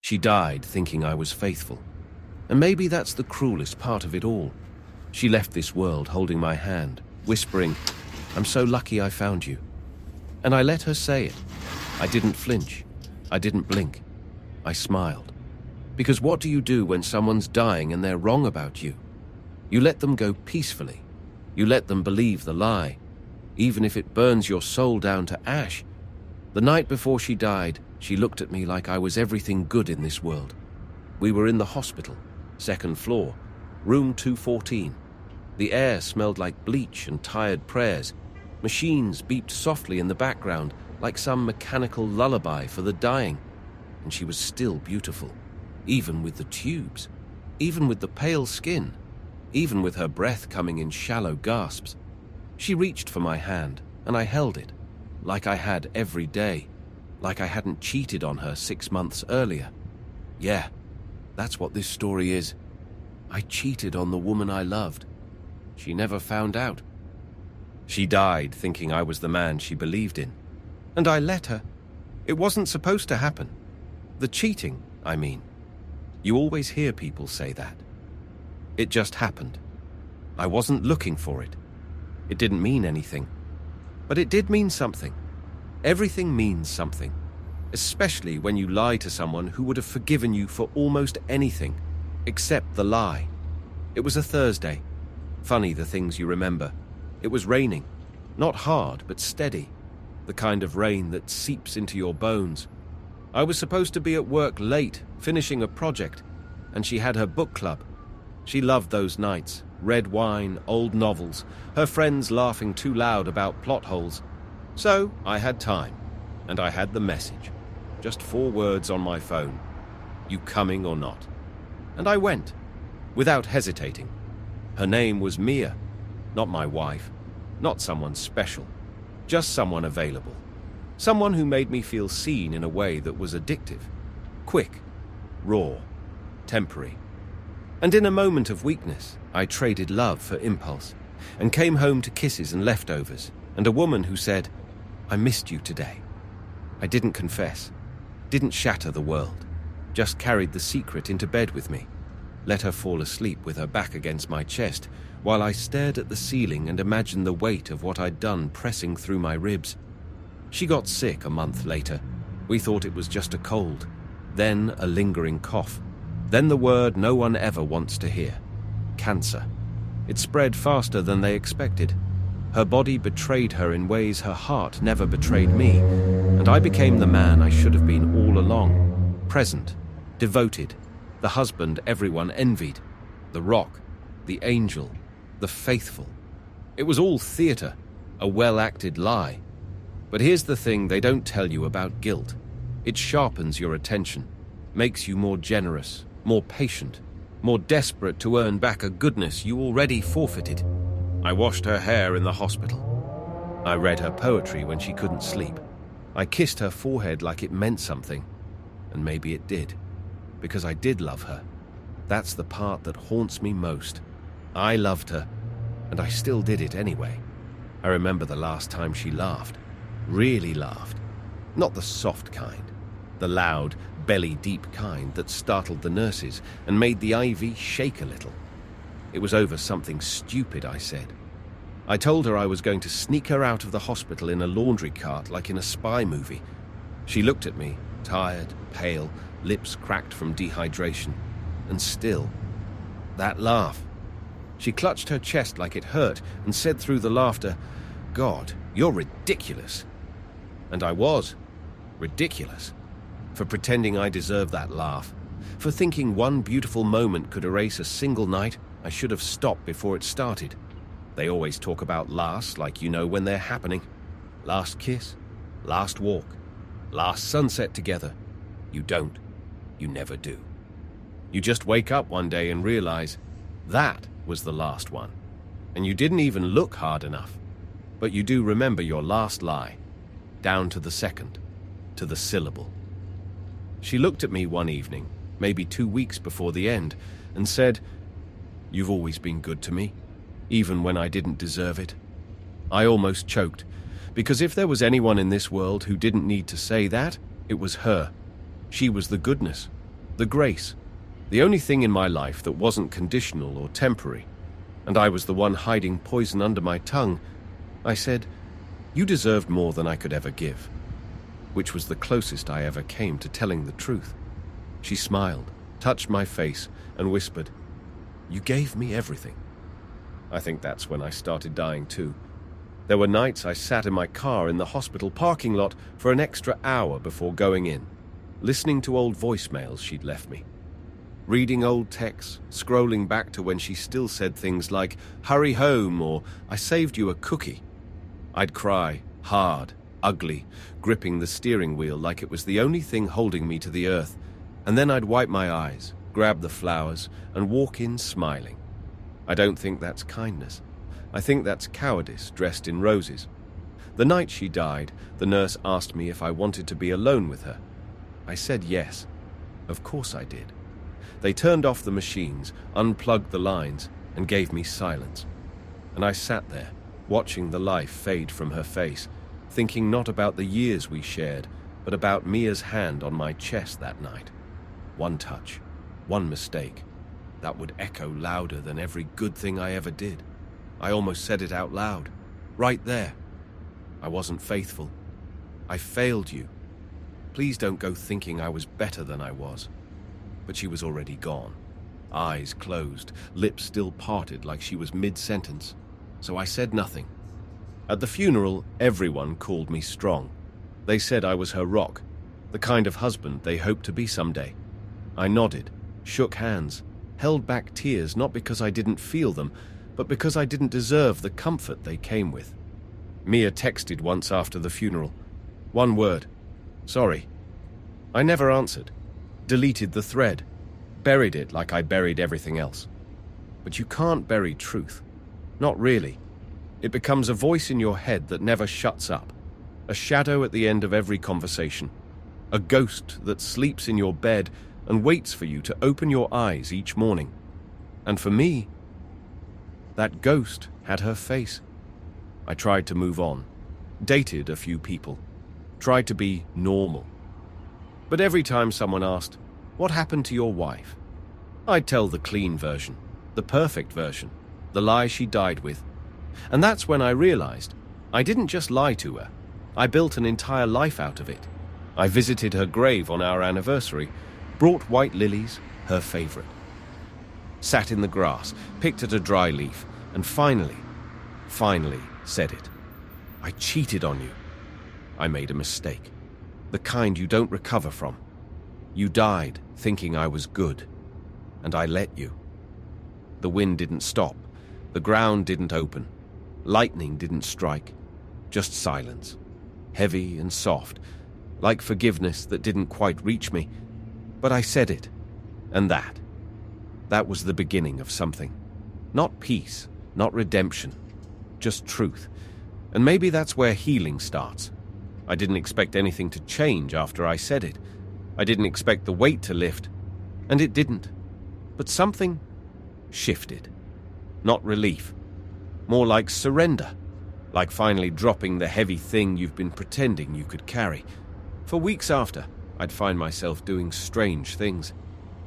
She died thinking I was faithful. And maybe that's the cruelest part of it all. She left this world holding my hand, whispering, "I'm so lucky I found you." And I let her say it. I didn't flinch. I didn't blink. I smiled. Because what do you do when someone's dying and they're wrong about you? You let them go peacefully. You let them believe the lie, even if it burns your soul down to ash. The night before she died, she looked at me like I was everything good in this world. We were in the hospital, second floor, room 214. The air smelled like bleach and tired prayers. Machines beeped softly in the background, like some mechanical lullaby for the dying. And she was still beautiful, even with the tubes, even with the pale skin, even with her breath coming in shallow gasps. She reached for my hand, and I held it, like I had every day, like I hadn't cheated on her 6 months earlier. Yeah, that's what this story is. I cheated on the woman I loved. She never found out. She died thinking I was the man she believed in. And I let her. It wasn't supposed to happen. The cheating, I mean. You always hear people say that. It just happened. I wasn't looking for it. It didn't mean anything. But it did mean something. Everything means something. Especially when you lie to someone who would have forgiven you for almost anything, except the lie. It was a Thursday. Funny the things you remember. It was raining. Not hard, but steady. The kind of rain that seeps into your bones. I was supposed to be at work late, finishing a project, and she had her book club. She loved those nights, red wine, old novels, her friends laughing too loud about plot holes. So I had time, and I had the message. Just 4 words on my phone. You coming or not? And I went, without hesitating. Her name was Mia, not my wife, not someone special, just someone available. Someone who made me feel seen in a way that was addictive, quick, raw, temporary. And in a moment of weakness, I traded love for impulse and came home to kisses and leftovers and a woman who said, "I missed you today." I didn't confess, didn't shatter the world, just carried the secret into bed with me, let her fall asleep with her back against my chest while I stared at the ceiling and imagined the weight of what I'd done pressing through my ribs. She got sick a month later. We thought it was just a cold, then a lingering cough, then the word no one ever wants to hear, cancer. It spread faster than they expected. Her body betrayed her in ways her heart never betrayed me, and I became the man I should have been all along, present, devoted, the husband everyone envied, the rock, the angel, the faithful. It was all theater, a well-acted lie. But here's the thing they don't tell you about guilt. It sharpens your attention, makes you more generous, more patient, more desperate to earn back a goodness you already forfeited. I washed her hair in the hospital. I read her poetry when she couldn't sleep. I kissed her forehead like it meant something, and maybe it did, because I did love her. That's the part that haunts me most. I loved her, and I still did it anyway. I remember the last time she laughed, really laughed. Not the soft kind, the loud, belly-deep kind that startled the nurses and made the IV shake a little. It was over something stupid I said. I told her I was going to sneak her out of the hospital in a laundry cart like in a spy movie. She looked at me, tired, pale, lips cracked from dehydration, and still. That laugh. She clutched her chest like it hurt and said through the laughter, "God, you're ridiculous." And I was. Ridiculous. For pretending I deserved that laugh. For thinking one beautiful moment could erase a single night I should have stopped before it started. They always talk about last like you know when they're happening. Last kiss, last walk, last sunset together. You don't. You never do. You just wake up one day and realize that was the last one. And you didn't even look hard enough. But you do remember your last lie, down to the second, to the syllable. She looked at me one evening, maybe 2 weeks before the end, and said, "You've always been good to me, even when I didn't deserve it." I almost choked, because if there was anyone in this world who didn't need to say that, it was her. She was the goodness, The grace. The only thing in my life that wasn't conditional or temporary. And I was the one hiding poison under my tongue. I said, "You deserved more than I could ever give," which was the closest I ever came to telling the truth. She smiled, touched my face, and whispered, "You gave me everything." I think that's when I started dying too. There were nights I sat in my car in the hospital parking lot for an extra hour before going in, listening to old voicemails she'd left me. Reading old texts, scrolling back to when she still said things like, "Hurry home," or "I saved you a cookie." I'd cry, hard, ugly, gripping the steering wheel like it was the only thing holding me to the earth, and then I'd wipe my eyes, grab the flowers, and walk in smiling. I don't think that's kindness. I think that's cowardice dressed in roses. The night she died, the nurse asked me if I wanted to be alone with her. I said yes. Of course I did. They turned off the machines, unplugged the lines, and gave me silence. And I sat there, watching the life fade from her face, thinking not about the years we shared, but about Mia's hand on my chest that night. One touch, one mistake, that would echo louder than every good thing I ever did. I almost said it out loud, right there. I wasn't faithful. I failed you. Please don't go thinking I was better than I was. But she was already gone. Eyes closed, lips still parted like she was mid-sentence. So I said nothing. At the funeral, everyone called me strong. They said I was her rock, the kind of husband they hoped to be someday. I nodded, shook hands, held back tears not because I didn't feel them, but because I didn't deserve the comfort they came with. Mia texted once after the funeral. One word. Sorry. I never answered. Deleted the thread. Buried it like I buried everything else. But you can't bury truth. Not really. It becomes a voice in your head that never shuts up. A shadow at the end of every conversation. A ghost that sleeps in your bed and waits for you to open your eyes each morning. And for me, that ghost had her face. I tried to move on, dated a few people, tried to be normal. But every time someone asked, "What happened to your wife?" I'd tell the clean version, the perfect version, the lie she died with. And that's when I realized I didn't just lie to her. I built an entire life out of it. I visited her grave on our anniversary, brought white lilies, her favorite. Sat in the grass, picked at a dry leaf, and finally said it. I cheated on you. I made a mistake. The kind you don't recover from. You died thinking I was good, and I let you. The wind didn't stop, the ground didn't open, lightning didn't strike, just silence, heavy and soft, like forgiveness that didn't quite reach me. But I said it, and that was the beginning of something. Not peace, not redemption, just truth. And maybe that's where healing starts. I didn't expect anything to change after I said it. I didn't expect the weight to lift, and it didn't. But something shifted. Not relief. More like surrender. Like finally dropping the heavy thing you've been pretending you could carry. For weeks after, I'd find myself doing strange things.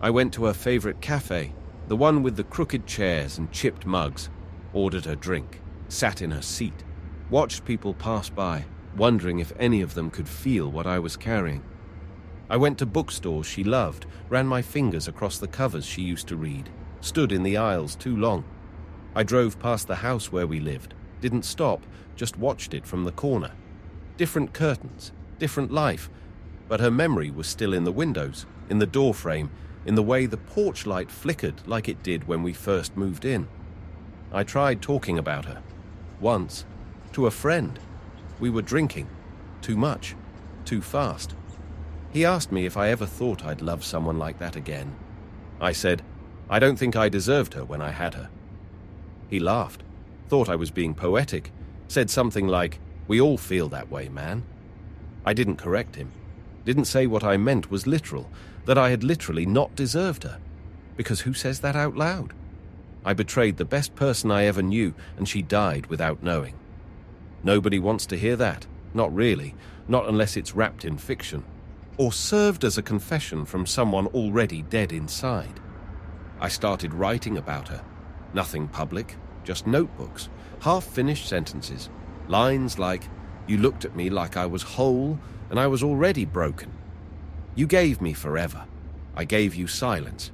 I went to her favorite cafe, the one with the crooked chairs and chipped mugs, ordered her drink, sat in her seat, watched people pass by, wondering if any of them could feel what I was carrying. I went to bookstores she loved, ran my fingers across the covers she used to read, stood in the aisles too long. I drove past the house where we lived, didn't stop, just watched it from the corner. Different curtains, different life, but her memory was still in the windows, in the doorframe, in the way the porch light flickered like it did when we first moved in. I tried talking about her. Once, to a friend. We were drinking. Too much. Too fast. He asked me if I ever thought I'd love someone like that again. I said, I don't think I deserved her when I had her. He laughed, thought I was being poetic, said something like, "We all feel that way, man." I didn't correct him. Didn't say what I meant was literal, that I had literally not deserved her. Because who says that out loud? I betrayed the best person I ever knew, and she died without knowing. Nobody wants to hear that. Not really. Not unless it's wrapped in fiction. or served as a confession from someone already dead inside. I started writing about her. Nothing public, just notebooks, half-finished sentences, lines like, "You looked at me like I was whole and I was already broken. You gave me forever. I gave you silence.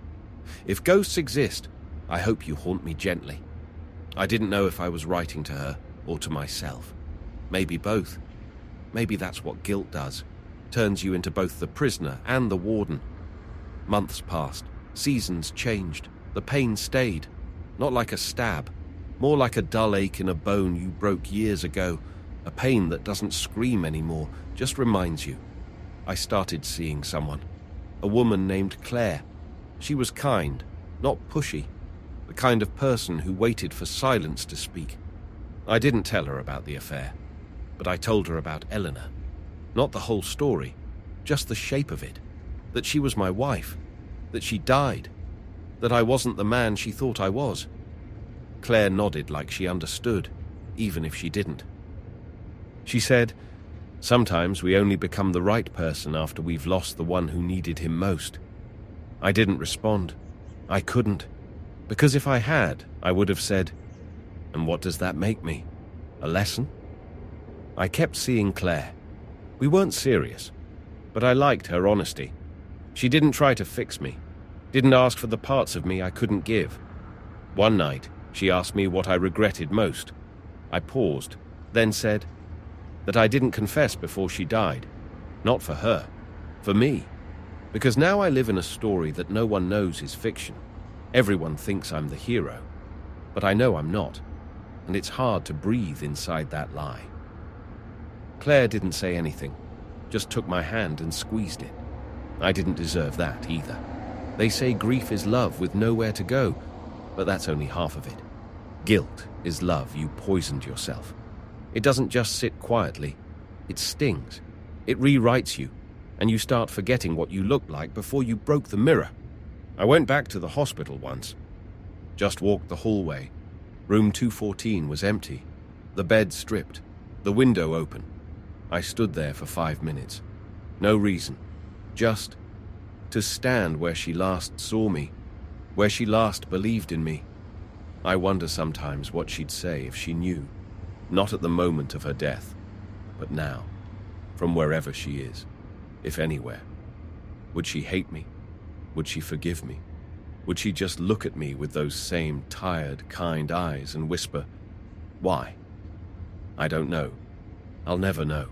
If ghosts exist, I hope you haunt me gently." I didn't know if I was writing to her or to myself. Maybe both. Maybe that's what guilt does. Turns you into both the prisoner and the warden. Months passed. Seasons changed. The pain stayed. Not like a stab. More like a dull ache in a bone you broke years ago. A pain that doesn't scream anymore, just reminds you. I started seeing someone. A woman named Claire. She was kind, not pushy. The kind of person who waited for silence to speak. I didn't tell her about the affair, but I told her about Eleanor. Not the whole story, just the shape of it. That she was my wife. That she died. That I wasn't the man she thought I was. Claire nodded like she understood, even if she didn't. She said, "Sometimes we only become the right person after we've lost the one who needed him most." I didn't respond. I couldn't. Because if I had, I would have said, "And what does that make me? A lesson?" I kept seeing Claire. We weren't serious, but I liked her honesty. She didn't try to fix me, didn't ask for the parts of me I couldn't give. One night, she asked me what I regretted most. I paused, then said that I didn't confess before she died. Not for her, for me. Because now I live in a story that no one knows is fiction. Everyone thinks I'm the hero, but I know I'm not, and it's hard to breathe inside that lie. Claire didn't say anything, just took my hand and squeezed it. I didn't deserve that either. They say grief is love with nowhere to go, but that's only half of it. Guilt is love you poisoned yourself. It doesn't just sit quietly, it stings. It rewrites you, and you start forgetting what you looked like before you broke the mirror. I went back to the hospital once. Just walked the hallway. Room 214 was empty. The bed stripped. The window open. I stood there for 5 minutes. No reason. Just to stand where she last saw me. Where she last believed in me. I wonder sometimes what she'd say if she knew. Not at the moment of her death, but now. From wherever she is. If anywhere. Would she hate me? Would she forgive me? Would she just look at me with those same tired, kind eyes and whisper, "Why?" I don't know. I'll never know.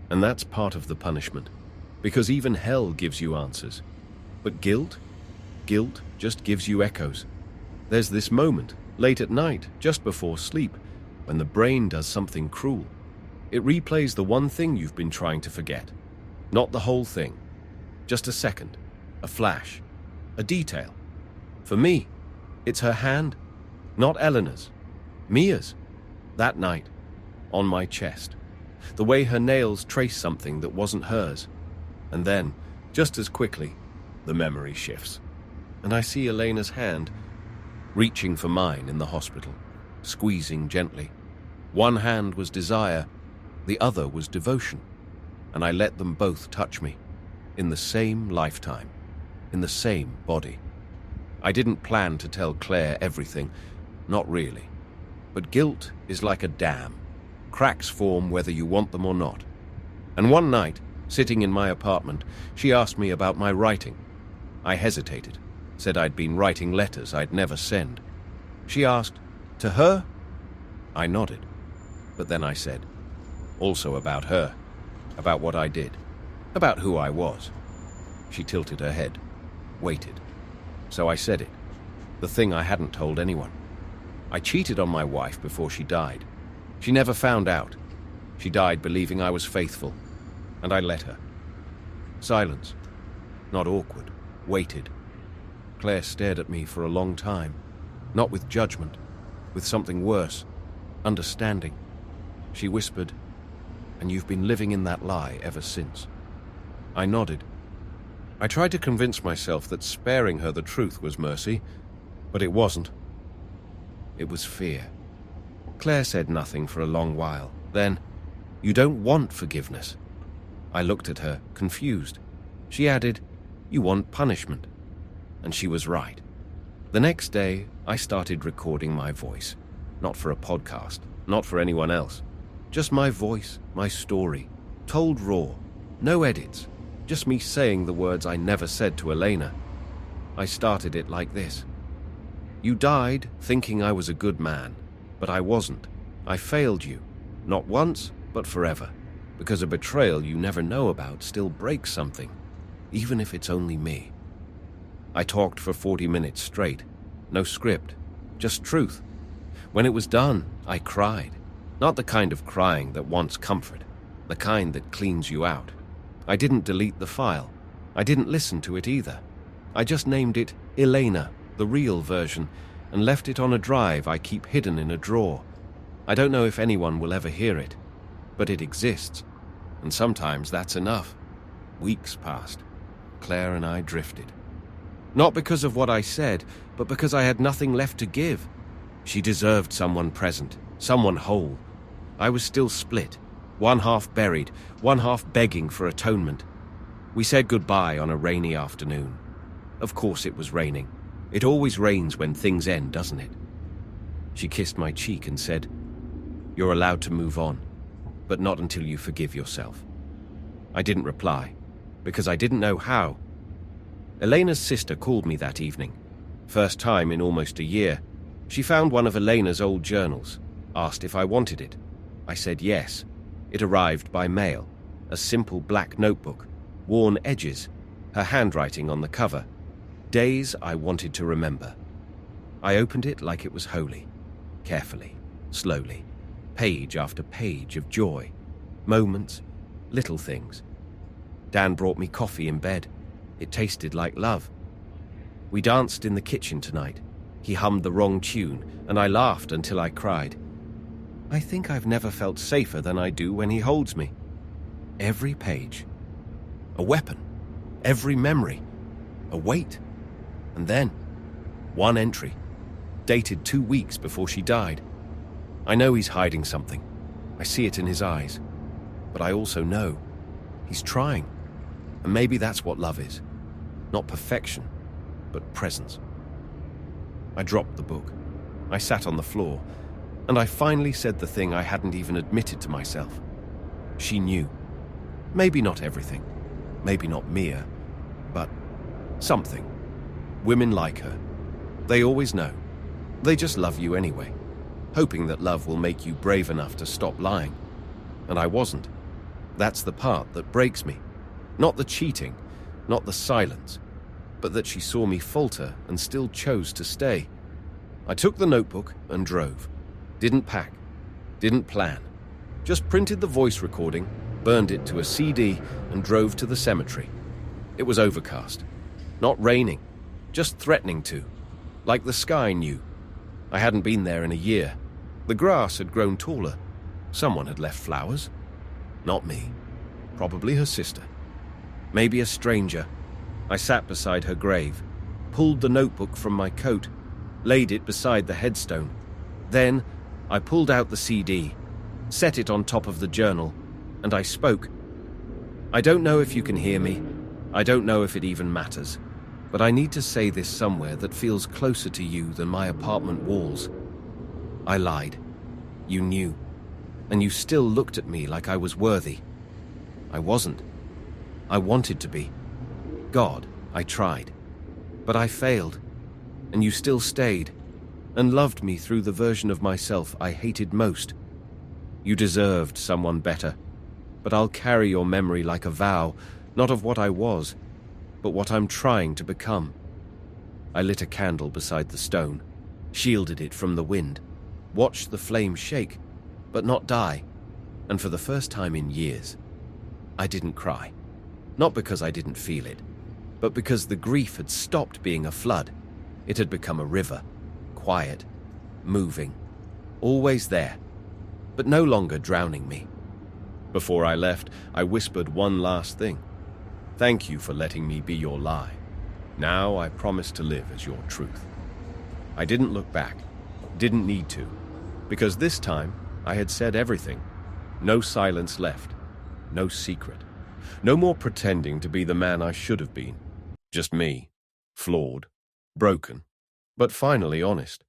And that's part of the punishment. Because even hell gives you answers. But guilt? Guilt just gives you echoes. There's this moment, late at night, just before sleep, when the brain does something cruel. It replays the one thing you've been trying to forget. Not the whole thing. Just a second. A flash. A detail. For me, it's her hand. Not Eleanor's. Mia's. That night. On my chest. The way her nails trace something that wasn't hers. And then, just as quickly, the memory shifts. And I see Elena's hand, reaching for mine in the hospital, squeezing gently. One hand was desire, the other was devotion. And I let them both touch me, in the same lifetime, in the same body. I didn't plan to tell Claire everything, not really. But guilt is like a dam. Cracks form whether you want them or not. And one night, sitting in my apartment, she asked me about my writing. I hesitated, said I'd been writing letters I'd never send. She asked, "To her?" I nodded, but then I said, "Also about her, about what I did, about who I was." She tilted her head, waited. So I said it, the thing I hadn't told anyone. I cheated on my wife before she died. She never found out. She died believing I was faithful, and I let her. Silence, not awkward, waited. Claire stared at me for a long time, not with judgment, with something worse, understanding. She whispered, "And you've been living in that lie ever since." I nodded. I tried to convince myself that sparing her the truth was mercy, but it wasn't. It was fear. Claire said nothing for a long while. Then, "You don't want forgiveness." I looked at her, confused. She added, "You want punishment." And she was right. The next day, I started recording my voice. Not for a podcast, not for anyone else. Just my voice, my story, told raw, no edits, just me saying the words I never said to Elena. I started it like this. "You died thinking I was a good man, but I wasn't. I failed you, not once, but forever, because a betrayal you never know about still breaks something, even if it's only me." I talked for 40 minutes straight, no script, just truth. When it was done, I cried. Not the kind of crying that wants comfort, the kind that cleans you out. I didn't delete the file. I didn't listen to it either. I just named it Elena, the real version, and left it on a drive I keep hidden in a drawer. I don't know if anyone will ever hear it, but it exists, and sometimes that's enough. Weeks passed. Claire and I drifted. Not because of what I said, but because I had nothing left to give. She deserved someone present, someone whole. I was still split, one half buried, one half begging for atonement. We said goodbye on a rainy afternoon. Of course it was raining. It always rains when things end, doesn't it? She kissed my cheek and said, "You're allowed to move on, but not until you forgive yourself." I didn't reply, because I didn't know how. Elena's sister called me that evening. First time in almost a year. She found one of Elena's old journals, asked if I wanted it. I said yes. It arrived by mail, a simple black notebook, worn edges, her handwriting on the cover. Days I wanted to remember. I opened it like it was holy, carefully, slowly, page after page of joy, moments, little things. Dan brought me coffee in bed. It tasted like love. We danced in the kitchen tonight. He hummed the wrong tune, and I laughed until I cried. I think I've never felt safer than I do when he holds me. Every page. A weapon. Every memory. A weight. And then, one entry, dated 2 weeks before she died. I know he's hiding something. I see it in his eyes. But I also know he's trying. And maybe that's what love is. Not perfection, but presence. I dropped the book. I sat on the floor, and I finally said the thing I hadn't even admitted to myself. She knew. Maybe not everything. Maybe not Mia, but something. Women like her. They always know. They just love you anyway, hoping that love will make you brave enough to stop lying. And I wasn't. That's the part that breaks me. Not the cheating, not the silence, but that she saw me falter and still chose to stay. I took the notebook and drove. Didn't pack, didn't plan. Just printed the voice recording, burned it to a CD, and drove to the cemetery. It was overcast. Not raining, just threatening to. Like the sky knew. I hadn't been there in a year. The grass had grown taller. Someone had left flowers. Not me. Probably her sister. Maybe a stranger. I sat beside her grave, pulled the notebook from my coat, laid it beside the headstone. Then I pulled out the CD, set it on top of the journal, and I spoke. I don't know if you can hear me. I don't know if it even matters. But I need to say this somewhere that feels closer to you than my apartment walls. I lied. You knew. And you still looked at me like I was worthy. I wasn't. I wanted to be. God, I tried. But I failed. And you still stayed, and loved me through the version of myself I hated most. You deserved someone better, but I'll carry your memory like a vow, not of what I was, but what I'm trying to become. I lit a candle beside the stone, shielded it from the wind, watched the flame shake, but not die, and for the first time in years, I didn't cry. Not because I didn't feel it, but because the grief had stopped being a flood. It had become a river, quiet, moving, always there, but no longer drowning me. Before I left, I whispered one last thing. Thank you for letting me be your lie. Now I promise to live as your truth. I didn't look back, didn't need to, because this time I had said everything. No silence left, no secret, No more pretending to be the man I should have been. Just me, flawed, broken, but finally honest.